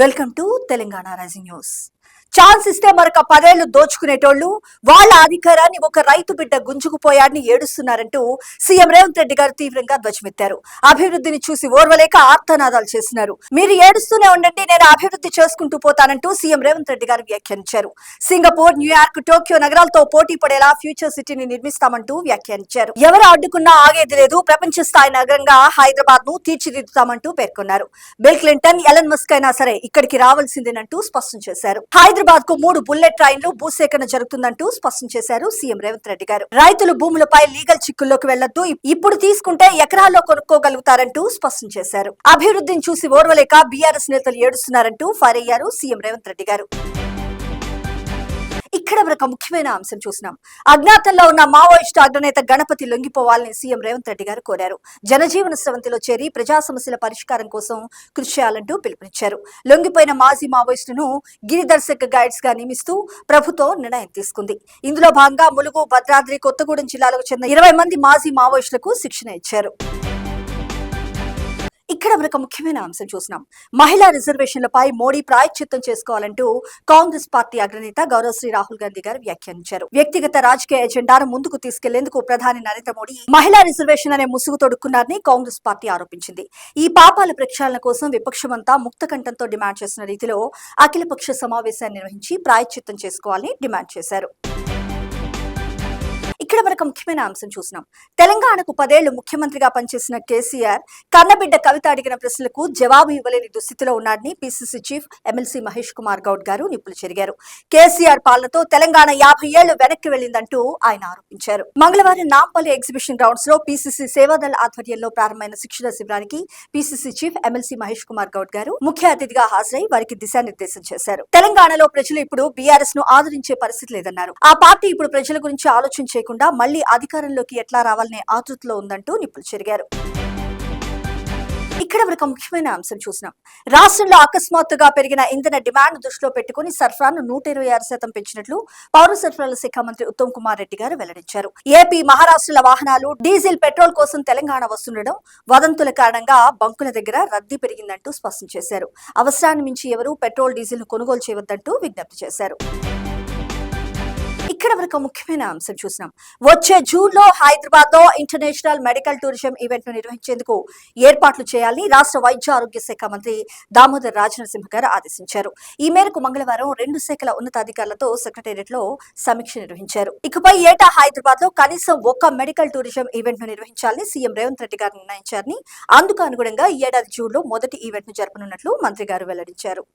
Welcome to Telangana Rising News. Chance ఇస్తే మరొక 10 ఏళ్లు దోచుకునేటోళ్లు వాళ్ళ అధికారాన్ని ఒక రైతు బిడ్డ గుంజుకుపోయాడని ఏడుస్తున్నారంటూ సీఎం రేవంత్ రెడ్డి గారు తీవ్రంగా ధ్వజమెత్తారు. అభివృద్ధిని చూసి ఓర్వలేక ఆర్తనాదాలు చేస్తున్నారు. మీరు ఏడుస్తూనే ఉండండి, నేను అభివృద్ధి చేసుకుంటూ పోతానంటూ సీఎం రేవంత్ రెడ్డి గారు వ్యాఖ్యానించారు. సింగపూర్, న్యూయార్క్, టోక్యో నగరాలతో పోటీ పడేలా ఫ్యూచర్ సిటీని నిర్మిస్తామంటూ వ్యాఖ్యానించారు. ఎవరు అడ్డుకున్నా ఆగేది లేదు, ప్రపంచ స్థాయి నగరంగా హైదరాబాద్ ను తీర్చిదిద్దుతామంటూ పేర్కొన్నారు. బిల్ క్లింటన్, ఎలన్ మస్క్ అయినా సరే ఇక్కడికి రావాల్సిందేనంటూ స్పష్టం చేశారు. హైదరాబాద్ కు 3 బుల్లెట్ ట్రైన్లు భూసేకరణ జరుగుతుందంటూ స్పష్టం చేశారు సీఎం రేవంత్ రెడ్డి గారు. రైతులు భూములపై లీగల్ చిక్కుల్లోకి వెళ్లొద్దు, ఇప్పుడు తీసుకుంటే ఎకరాల్లో కొనుక్కోగలుగుతారంటూ స్పష్టం చేశారు. అభివృద్ధిని చూసి ఓర్వలేక బీఆర్ఎస్ నేతలు ఏడుస్తున్నారంటూ ఫైర్ అయ్యారు సీఎం రేవంత్ రెడ్డి గారు. ఇక్కడ ఒక ముఖ్యమైన అంశం చూసినాం. అజ్ఞాతంలో ఉన్న మావోయిస్టు అగ్రనేత గణపతి లొంగిపోవాలని సీఎం రేవంత్ రెడ్డి గారు కోరారు. జనజీవన స్రవంతిలో చేరి ప్రజా సమస్యల పరిష్కారం కోసం కృషి చేయాలంటూ పిలుపునిచ్చారు. లొంగిపోయిన మాజీ మావోయిస్టును గిరిదర్శక గైడ్స్ గా నియమిస్తూ ప్రభుత్వం నిర్ణయం తీసుకుంది. ఇందులో భాగంగా ములుగు, భద్రాద్రి, కొత్తగూడెం జిల్లాలకు చెందిన 20 మంది మాజీ మావోయిస్టులకు శిక్షణ ఇచ్చారు. ఇక్కడ మరొక ముఖ్యమైన అంశం చూసినాం. మహిళా రిజర్వేషన్లపై మోడీ ప్రాయశ్చిత్తం చేసుకోవాలంటూ కాంగ్రెస్ పార్టీ అగ్రనేత గౌరవశ్రీ రాహుల్ గాంధీ గారు వ్యాఖ్యానించారు. వ్యక్తిగత రాజకీయ ఎజెండాను ముందుకు తీసుకెళ్లేందుకు ప్రధాని నరేంద్ర మోడీ మహిళా రిజర్వేషన్ అనే ముసుగు తొడుక్కున్నారని కాంగ్రెస్ పార్టీ ఆరోపించింది. ఈ పాపాల ప్రక్షాళన కోసం విపక్షమంతా ముక్తకంఠంతో డిమాండ్ చేసిన రీతిలో అఖిలపక్ష సమావేశాన్ని నిర్వహించి ప్రాయశ్చిత్తం చేసుకోవాలని డిమాండ్ చేశారు. ఇక్కడ మనకు ముఖ్యమైన అంశం చూసినాం. తెలంగాణకు 10 ఏళ్లు ముఖ్యమంత్రిగా పనిచేసిన కేసీఆర్ కన్నబిడ్డ కవిత అడిగిన ప్రశ్నలకు జవాబు ఇవ్వలేని దుస్థితిలో ఉన్నారని PCC chief MLC Mahesh Kumar Goud గారు నిప్పులు చెరిగారు. కేసీఆర్ పాలనతో తెలంగాణ 50 ఏళ్లు వెనక్కి వెళ్లిందంటూ ఆయన ఆరోపించారు. మంగళవారం నాంపల్లి ఎగ్జిబిషన్ గ్రౌండ్స్ లో పీసీసీ సేవాదళ ఆధ్వర్యంలో ప్రారంభమైన శిక్షణ శిబిరానికి PCC chief MLC Mahesh Kumar Goud గారు ముఖ్య అతిథిగా హాజరై వారికి దిశానిర్దేశం చేశారు. తెలంగాణలో ప్రజలు ఇప్పుడు బీఆర్ఎస్ ను ఆదరించే పరిస్థితి లేదన్నారు. ఆ పార్టీ ఇప్పుడు ప్రజల గురించి ఆలోచన చేయకుండా మళ్లీ అధికారంలోకి ఎట్లా రావాలనే ఆతృతలో ఉందంటూ నిప్పులు చెరిగారు. ఇక్కడ ఒక ముఖ్యమైన అంశం చూసినాం. రాష్ట్రంలో అకస్మాత్తుగా పెరిగిన ఇంధన డిమాండ్ దృష్టిలో పెట్టుకుని సరఫరాను 126% పెంచినట్లు పౌర సరఫరాల శాఖ మంత్రి ఉత్తమ్ కుమార్ రెడ్డి గారు వెల్లడించారు. ఏపీ, మహారాష్ట్రల వాహనాలు డీజిల్, పెట్రోల్ కోసం తెలంగాణ వస్తుండడం, వదంతుల కారణంగా బంకుల దగ్గర రద్దీ పెరిగిందంటూ స్పష్టం చేశారు. అవసరాన్ని మించి ఎవరూ పెట్రోల్, డీజిల్ ను కొనుగోలు చేయవద్దంటూ విజ్ఞప్తి చేశారు. ఇక్కడ వరకు ముఖ్యమైన అంశం చూసినాం. వచ్చే జూన్ లో హైదరాబాద్ లో ఇంటర్నేషనల్ మెడికల్ టూరిజం ఈవెంట్ ను నిర్వహించేందుకు ఏర్పాట్లు చేయాలని రాష్ట్ర వైద్య ఆరోగ్య శాఖ మంత్రి దామోదర్ రాజనరసింహ గారు ఆదేశించారు. ఈ మేరకు మంగళవారం 2 శాఖల ఉన్నతాధికారులతో సెక్రటేరియట్ లో సమీక్ష నిర్వహించారు. ఇకపై ఏటా హైదరాబాద్ లో కనీసం 1 మెడికల్ టూరిజం ఈవెంట్ ను నిర్వహించాలని సీఎం రేవంత్ రెడ్డి గారు నిర్ణయించారని, అందుకు అనుగుణంగా ఈ ఏడాది జూన్ లో మొదటి ఈవెంట్ ను జరపనున్నట్లు మంత్రి గారు వెల్లడించారు.